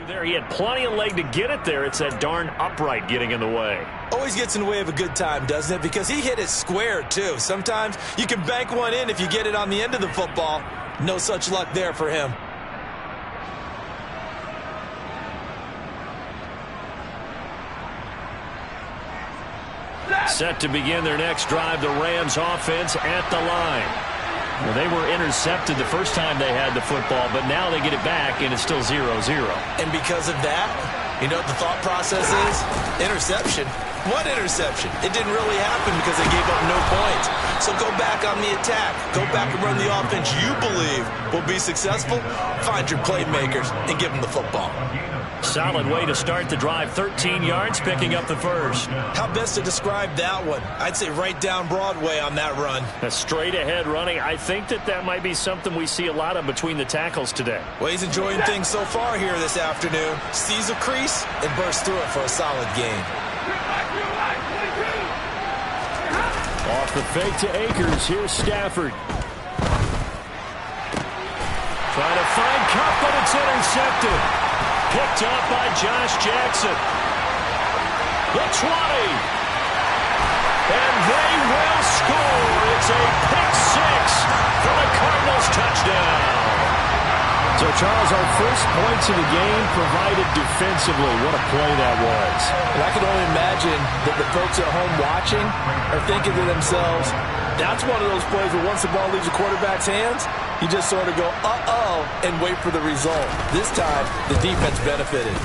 There, he had plenty of leg to get it there. It's that darn upright getting in the way. Always gets in the way of a good time, doesn't it? Because he hit it square, too. Sometimes you can bank one in if you get it on the end of the football. No such luck there for him. Set to begin their next drive, the Rams offense at the line. Well, they were intercepted the first time they had the football, but now they get it back, and it's still 0-0. And because of that, you know what the thought process is? Interception. What interception? It didn't really happen because they gave up no points. So go back on the attack. Go back and run the offense you believe will be successful. Find your playmakers and give them the football. Solid way to start the drive. 13 yards, picking up the first. How best to describe that one? I'd say right down Broadway on that run. A straight ahead running. I think that might be something we see a lot of between the tackles today. Well, he's enjoying things so far here this afternoon. Sees a crease and bursts through it for a solid gain. Off the fake to Akers. Here's Stafford. Trying to find Kupp, but it's intercepted. Picked up by Josh Jackson. The 20. And they will score. It's a pick six for the Cardinals touchdown. So, Charles, our first points of the game provided defensively. What a play that was. And I can only imagine that the folks at home watching are thinking to themselves, that's one of those plays where once the ball leaves the quarterback's hands, you just sort of go, uh-oh, and wait for the result. This time, the defense benefited.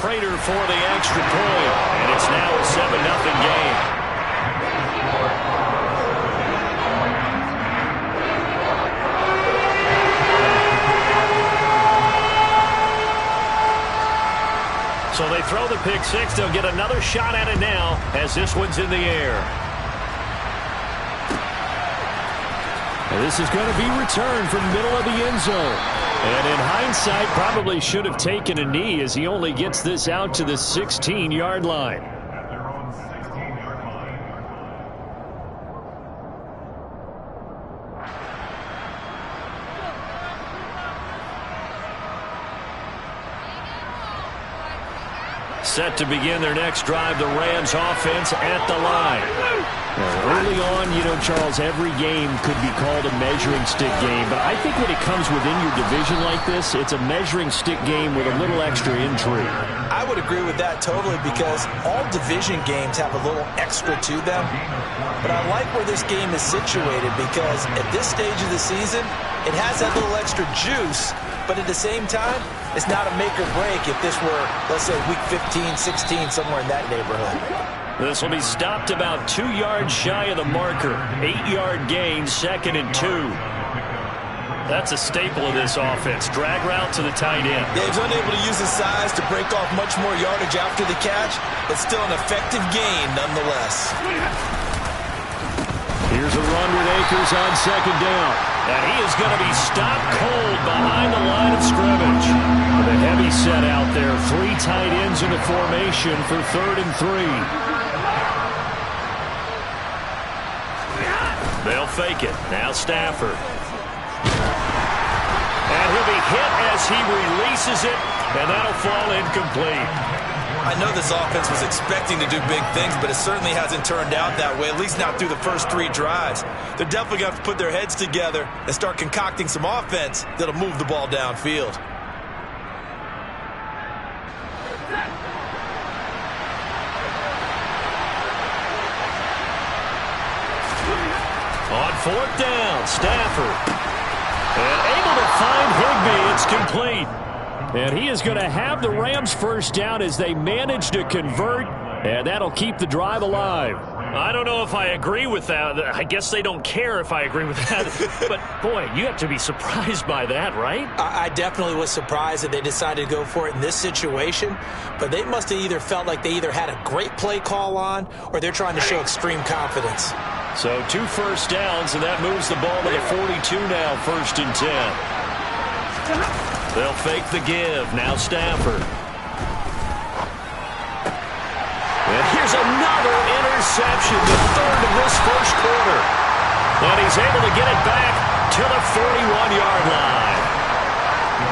Prater for the extra point, and it's now a 7-0 game. So they throw the pick six. They'll get another shot at it now as this one's in the air. And this is going to be returned from the middle of the end zone. And in hindsight, probably should have taken a knee as he only gets this out to the 16-yard line. Set to begin their next drive, the Rams offense at the line. Early on, you know, Charles, every game could be called a measuring stick game, but I think when it comes within your division like this, it's a measuring stick game with a little extra intrigue. I would agree with that totally because all division games have a little extra to them, but I like where this game is situated because at this stage of the season, it has that little extra juice, but at the same time, it's not a make or break if this were, let's say, week 15, 16, somewhere in that neighborhood. This will be stopped about 2 yards shy of the marker. 8-yard gain, 2nd and 2. That's a staple of this offense. Drag route to the tight end. Yeah, he's unable to use his size to break off much more yardage after the catch, but still an effective gain nonetheless. Here's a run with Akers on 2nd down. And he is going to be stopped cold behind the line of scrimmage. With a heavy set out there. 3 tight ends in the formation for 3rd and 3. They'll fake it. Now Stafford. And he'll be hit as he releases it, and that'll fall incomplete. I know this offense was expecting to do big things, but it certainly hasn't turned out that way, at least not through the first 3 drives. They're definitely going to have to put their heads together and start concocting some offense that'll move the ball downfield. On 4th down, Stafford. And able to find Higbee. It's complete. And he is going to have the Rams first down as they manage to convert. And that'll keep the drive alive. I don't know if I agree with that. I guess they don't care if I agree with that. But, boy, you have to be surprised by that, right? I definitely was surprised that they decided to go for it in this situation. But they must have either felt like they either had a great play call on or they're trying to show extreme confidence. So 2 first downs, and that moves the ball to the 42 now, 1st and 10. They'll fake the give. Now Stafford. And here's another interception, the 3rd of this first quarter. And he's able to get it back to the 41-yard line.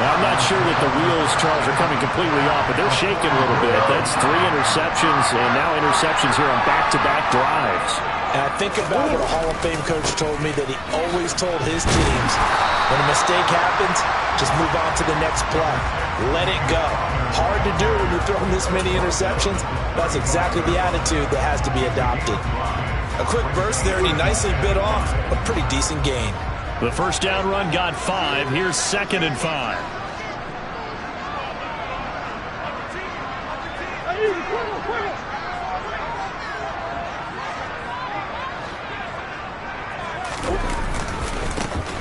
I'm not sure that the wheels, Charles, are coming completely off, but they're shaking a little bit. That's 3 interceptions, and now interceptions here on back-to-back drives. And I think about what a Hall of Fame coach told me, that he always told his teams, when a mistake happens, just move on to the next play. Let it go. Hard to do when you're throwing this many interceptions. That's exactly the attitude that has to be adopted. A quick burst there, and he nicely bit off a pretty decent gain. The first down run got 5. Here's 2nd and 5.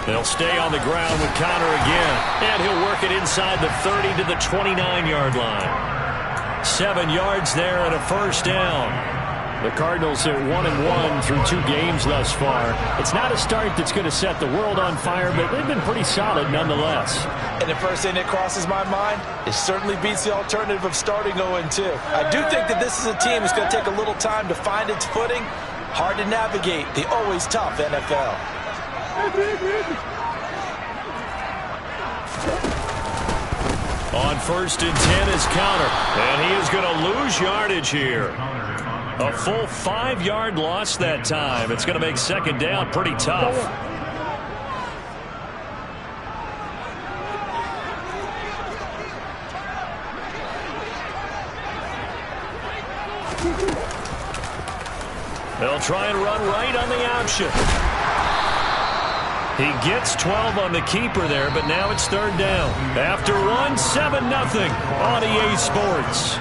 They'll stay on the ground with Conner again. And he'll work it inside the 30 to the 29-yard line. 7 yards there and a first down. The Cardinals are 1-1 through 2 games thus far. It's not a start that's going to set the world on fire, but they've been pretty solid nonetheless. And the first thing that crosses my mind, it certainly beats the alternative of starting 0-2. I do think that this is a team that's going to take a little time to find its footing. Hard to navigate the always tough NFL. On 1st and 10 is Conner, and he is going to lose yardage here. A full 5-yard loss that time. It's going to make 2nd down pretty tough. They'll try and run right on the option. He gets 12 on the keeper there, but now it's 3rd down. After 1, 7-0 on EA Sports.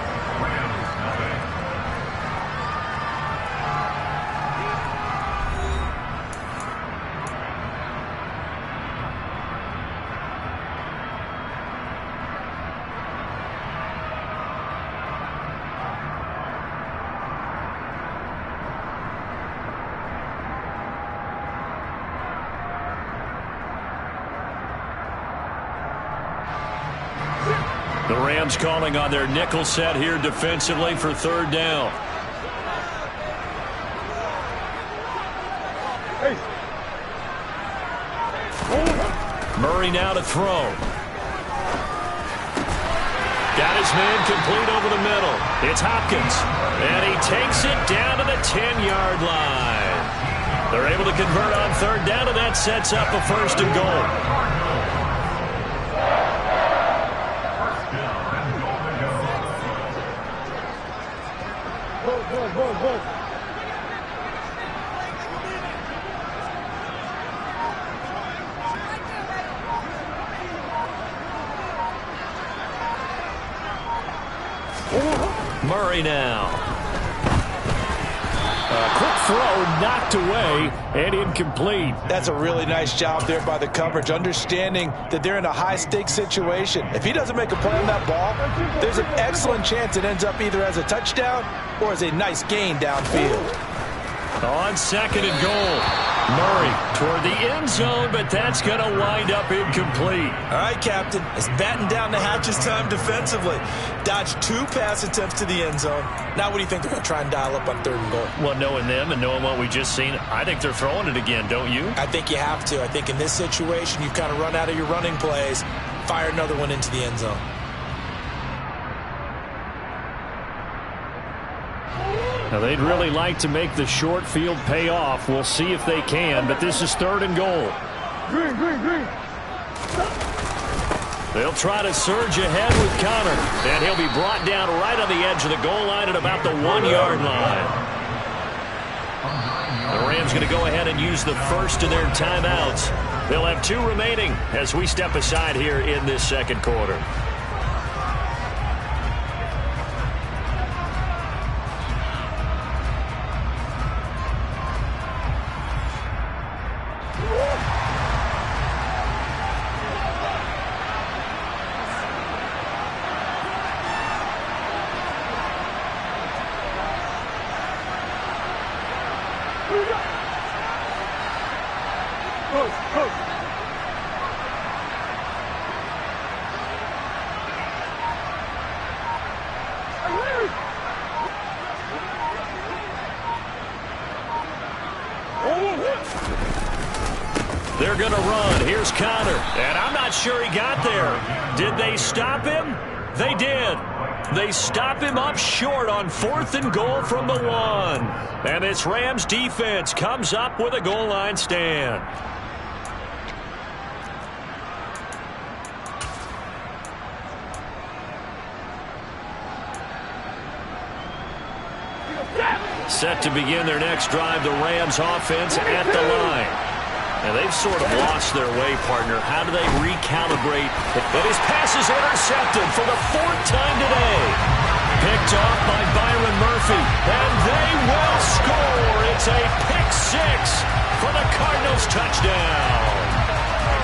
The Rams calling on their nickel set here defensively for 3rd down. Murray now to throw. Got his man complete over the middle. It's Hopkins. And he takes it down to the 10-yard line. They're able to convert on 3rd down, and that sets up a 1st and goal. Murray now. A quick throw knocked away and incomplete. That's a really nice job there by the coverage, understanding that they're in a high-stakes situation. If he doesn't make a play on that ball, there's an excellent chance it ends up either as a touchdown or as a nice gain downfield. On 2nd and goal. Murray toward the end zone, but that's going to wind up incomplete. All right, Captain. It's batten down the hatches time defensively. Dodged 2 pass attempts to the end zone. Now what do you think they're going to try and dial up on 3rd and goal? Well, knowing them and knowing what we just seen, I think they're throwing it again, don't you? I think you have to. I think in this situation, you've kind of run out of your running plays. Fire another one into the end zone. Now, they'd really like to make the short field pay off. We'll see if they can, but this is 3rd and goal. Green. They'll try to surge ahead with Conner, and he'll be brought down right on the edge of the goal line at about the 1-yard line. The Rams going to go ahead and use the first of their timeouts. They'll have 2 remaining as we step aside here in this 2nd quarter. They're going to run. Here's Conner. And I'm not sure he got there. Did they stop him? They did. They stop him up short on 4th and goal from the 1. And this Rams defense comes up with a goal line stand. Set to begin their next drive, the Rams offense at the line. And they've sort of lost their way, partner. How do they recalibrate? But his pass is intercepted for the 4th time today. Picked off by Byron Murphy. And they will score. It's a pick 6 for the Cardinals touchdown.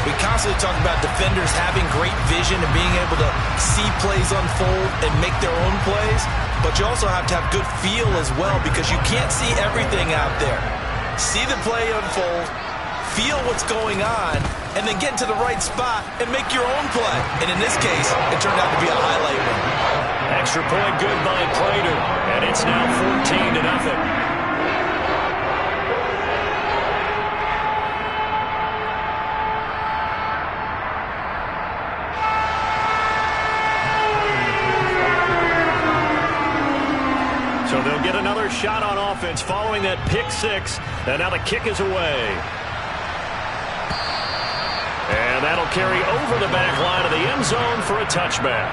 We constantly talk about defenders having great vision and being able to see plays unfold and make their own plays. But you also have to have good feel as well because you can't see everything out there. See the play unfold, feel what's going on, and then get to the right spot and make your own play. And in this case, it turned out to be a highlight win. Extra point good by Prater, and it's now 14-0. So they'll get another shot on offense following that pick 6, and now the kick is away. And that'll carry over the back line of the end zone for a touchback.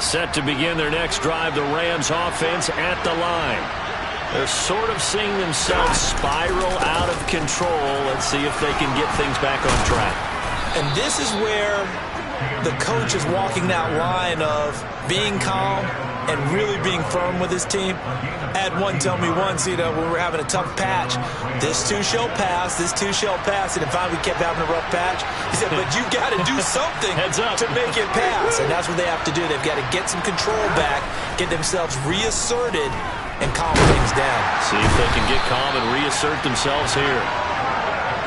Set to begin their next drive, the Rams offense at the line. They're sort of seeing themselves spiral out of control. Let's see if they can get things back on track. And this is where the coach is walking that line of being calm and really being firm with his team. I had one tell me once, when we were having a tough patch, this too shall pass, this too shall pass. And if we kept having a rough patch, he said, but you got to do something to make it pass. And that's what they have to do. They've got to get some control back, get themselves reasserted, and calm things down. See if they can get calm and reassert themselves here.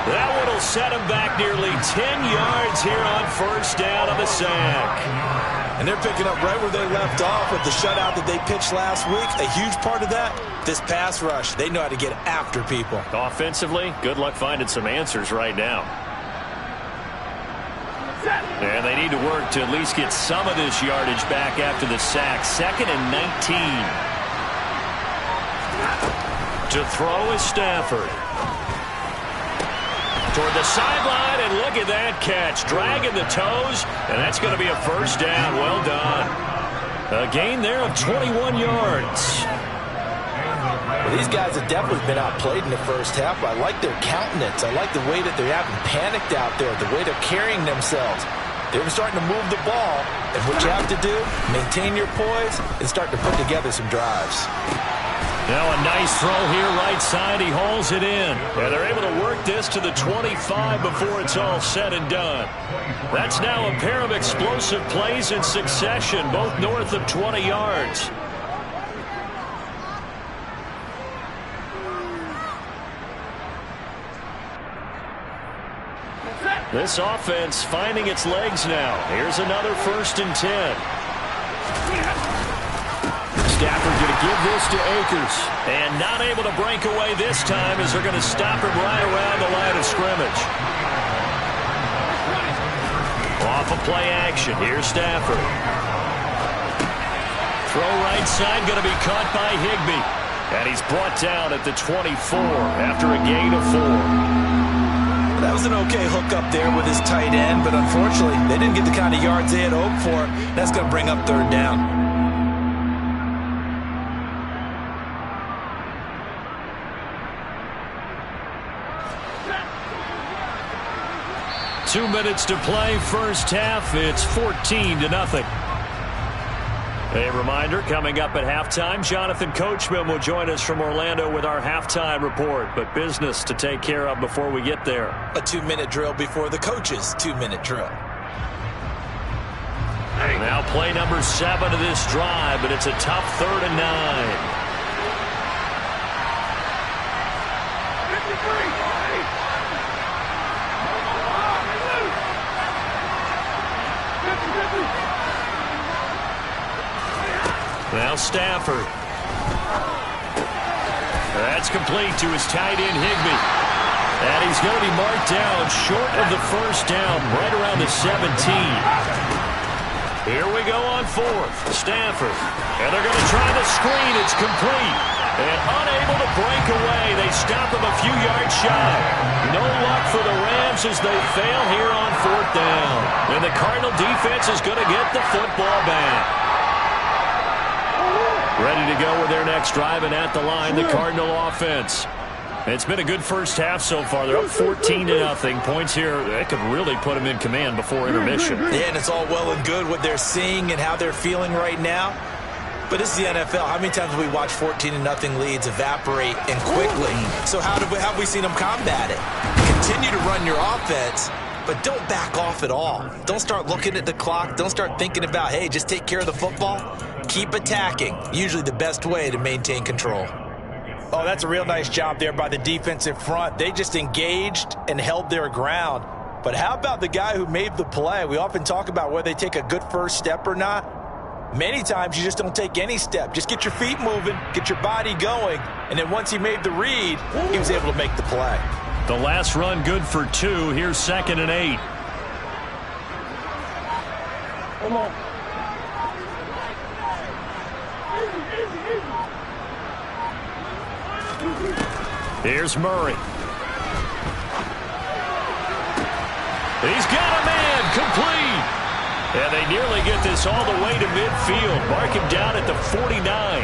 That one will set them back nearly 10 yards here on first down of the sack. And they're picking up right where they left off with the shutout that they pitched last week. A huge part of that, this pass rush. They know how to get after people. Offensively, good luck finding some answers right now. And they need to work to at least get some of this yardage back after the sack. 2nd and 19. To throw is Stafford. Toward the sideline, and look at that catch. Dragging the toes, and that's going to be a first down. Well done. A gain there of 21 yards. Well, these guys have definitely been outplayed in the first half. I like their countenance. I like the way that they're having panicked out there, the way they're carrying themselves. They're starting to move the ball, and what you have to do, maintain your poise and start to put together some drives. Now a nice throw here right side. He hauls it in. And they're able to work this to the 25 before it's all said and done. That's now a pair of explosive plays in succession, both north of 20 yards. This offense finding its legs now. Here's another 1st and 10. Stafford going to give this to Akers. And not able to break away this time as they're going to stop him right around the line of scrimmage. Off of play action. Here's Stafford. Throw right side going to be caught by Higbee. And he's brought down at the 24 after a gain of 4. That was an okay hook up there with his tight end, but unfortunately, they didn't get the kind of yards they had hoped for. That's going to bring up 3rd down. Two minutes to play, first half. It's 14-0. A reminder, coming up at halftime, Jonathan Coachman will join us from Orlando with our halftime report. But business to take care of before we get there. A 2-minute drill before the coach's 2-minute drill. Now play number 7 of this drive, but it's a tough 3rd and 9. Now Stafford. That's complete to his tight end, Higbee. And he's going to be marked down short of the first down, right around the 17. Here we go on fourth. Stafford. And they're going to try the screen. It's complete. And unable to break away. They stop him a few yards shy. No luck for the Rams as they fail here on fourth down. And the Cardinal defense is going to get the football back. Ready to go with their next drive, and at the line, the Cardinal offense. It's been a good first half so far. They're up 14-0. Points here, that could really put them in command before intermission. Yeah, and it's all well and good what they're seeing and how they're feeling right now. But this is the NFL. How many times have we watched 14-0 leads evaporate and quickly? So how have we seen them combat it? Continue to run your offense, but don't back off at all. Don't start looking at the clock. Don't start thinking about, hey, just take care of the football. Keep attacking. Usually the best way to maintain control. Oh, that's a real nice job there by the defensive front. They just engaged and held their ground. But how about the guy who made the play? We often talk about whether they take a good first step or not. Many times you just don't take any step. Just get your feet moving, get your body going, and then once he made the read, he was able to make the play. The last run good for 2. Here's 2nd and 8. Come on. Here's Murray. He's got a man, complete. And they nearly get this all the way to midfield. Mark him down at the 49.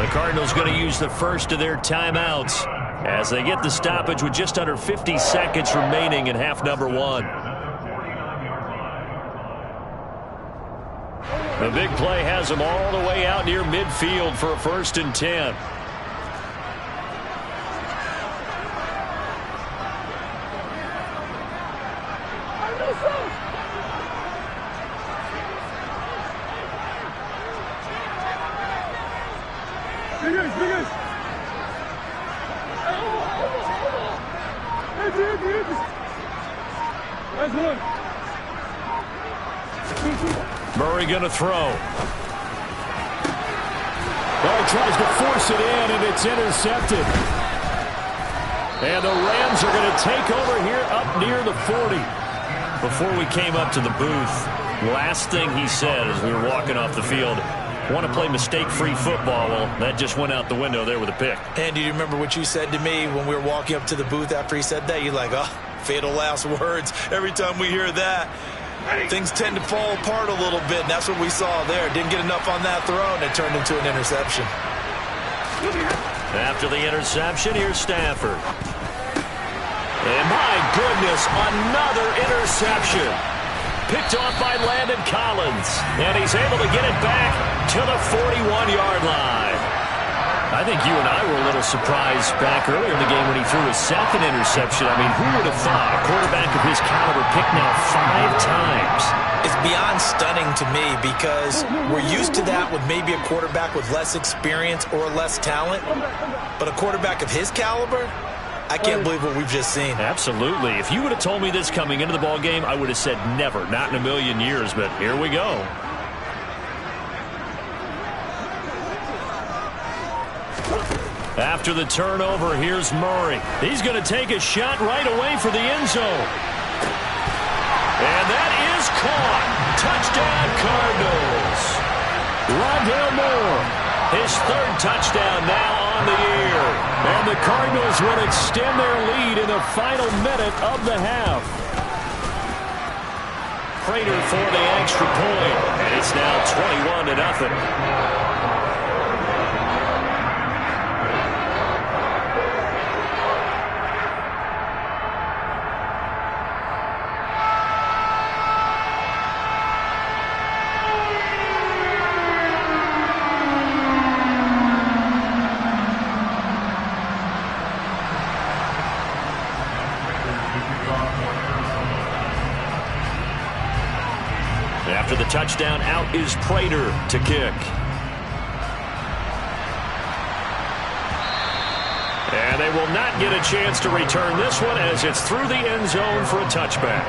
The Cardinals going to use the first of their timeouts as they get the stoppage with just under 50 seconds remaining in half number 1. The big play has them all the way out near midfield for a 1st and 10. Murray going to throw. Well, he tries to force it in, and it's intercepted. And the Rams are going to take over here up near the 40. Before we came up to the booth, last thing he said as we were walking off the field, want to play mistake-free football. Well, that just went out the window there with a pick. And do you remember what you said to me when we were walking up to the booth after he said that? You're like, oh, fatal last words. Every time we hear that, things tend to fall apart a little bit, and that's what we saw there. Didn't get enough on that throw, and it turned into an interception. After the interception, here's Stafford. And my goodness, another interception. Picked off by Landon Collins. And he's able to get it back to the 41-yard line. I think you and I were a little surprised back earlier in the game when he threw his 2nd interception. I mean, who would have thought a quarterback of his caliber picked now 5 times? It's beyond stunning to me because we're used to that with maybe a quarterback with less experience or less talent. But a quarterback of his caliber, I can't believe what we've just seen. Absolutely. If you would have told me this coming into the ball game, I would have said never, not in a million years. But here we go. After the turnover, here's Murray. He's going to take a shot right away for the end zone. And that is caught. Touchdown, Cardinals. Rondale Moore, his 3rd touchdown now on the year. And the Cardinals will extend their lead in the final minute of the half. Prater for the extra point. And it's now 21-0. After the touchdown, out is Prater to kick. And they will not get a chance to return this one as it's through the end zone for a touchback.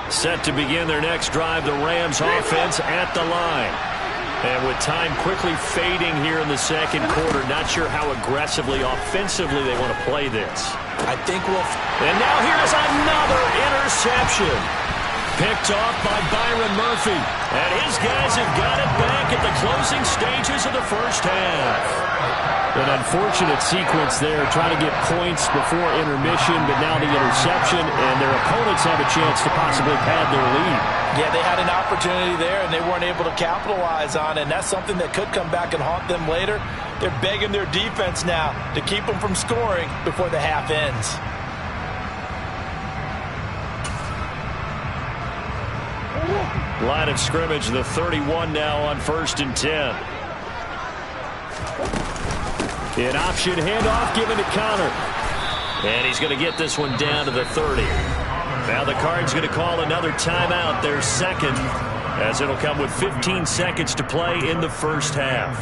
Set to begin their next drive, the Rams offense at the line. And with time quickly fading here in the second quarter, not sure how aggressively, offensively they want to play this. I think we'll... And now here's another interception. Picked off by Byron Murphy. And his guys have got it back at the closing stages of the first half. An unfortunate sequence there, trying to get points before intermission, but now the interception, and their opponents have a chance to possibly pad their lead. Yeah, they had an opportunity there, and they weren't able to capitalize on it, and that's something that could come back and haunt them later. They're begging their defense now to keep them from scoring before the half ends. Line of scrimmage, the 31 now on 1st and 10. An option handoff given to Connor. And he's going to get this one down to the 30. Now the Cards going to call another timeout, their second, as it'll come with 15 seconds to play in the first half.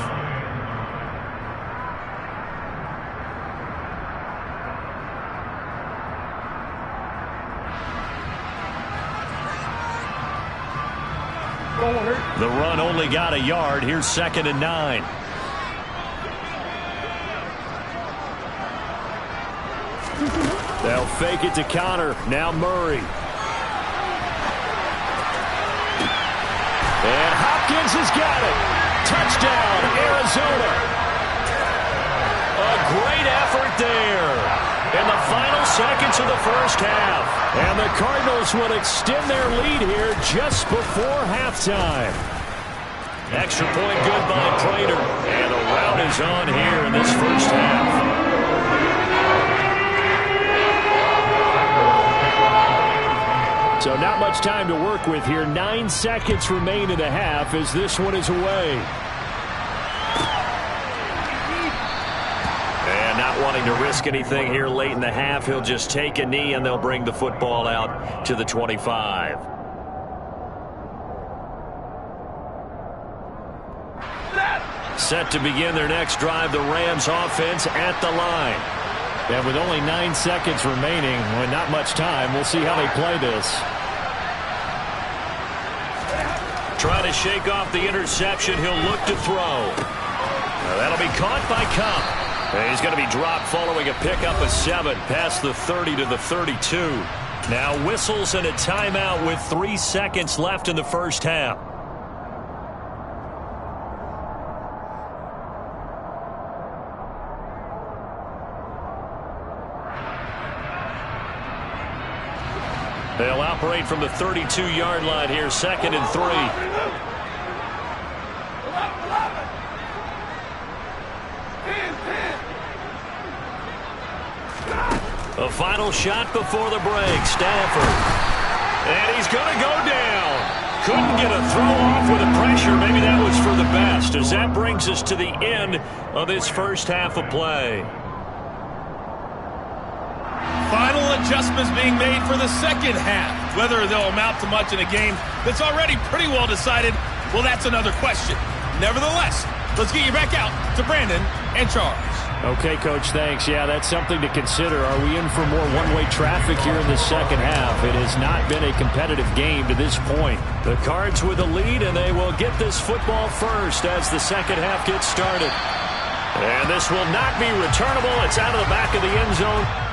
The run only got a yard. Here's 2nd and 9. They'll fake it to Connor. Now Murray. And Hopkins has got it. Touchdown, Arizona. A great effort there in the final seconds of the first half. And the Cardinals will extend their lead here just before halftime. Extra point good by Prater. And the rout is on here in this first half. So not much time to work with here. 9 seconds remain in the half as this one is away. And not wanting to risk anything here late in the half, he'll just take a knee and they'll bring the football out to the 25. Set to begin their next drive, the Rams offense at the line. And with only 9 seconds remaining, with not much time, we'll see how they play this. Trying to shake off the interception. He'll look to throw. Now that'll be caught by Kupp. And he's going to be dropped following a pickup of 7 past the 30 to the 32. Now whistles and a timeout with 3 seconds left in the first half. They'll operate from the 32-yard line here, 2nd and 3. A final shot before the break. Stafford. And he's going to go down. Couldn't get a throw off with the pressure. Maybe that was for the best, as that brings us to the end of this first half of play. Final adjustments being made for the second half. Whether they'll amount to much in a game that's already pretty well decided, well, that's another question. Nevertheless, let's get you back out to Brandon and Charles. Okay, Coach, thanks. Yeah, that's something to consider. Are we in for more one-way traffic here in the second half? It has not been a competitive game to this point. The Cards with a lead, and they will get this football first as the second half gets started. And this will not be returnable. It's out of the back of the end zone.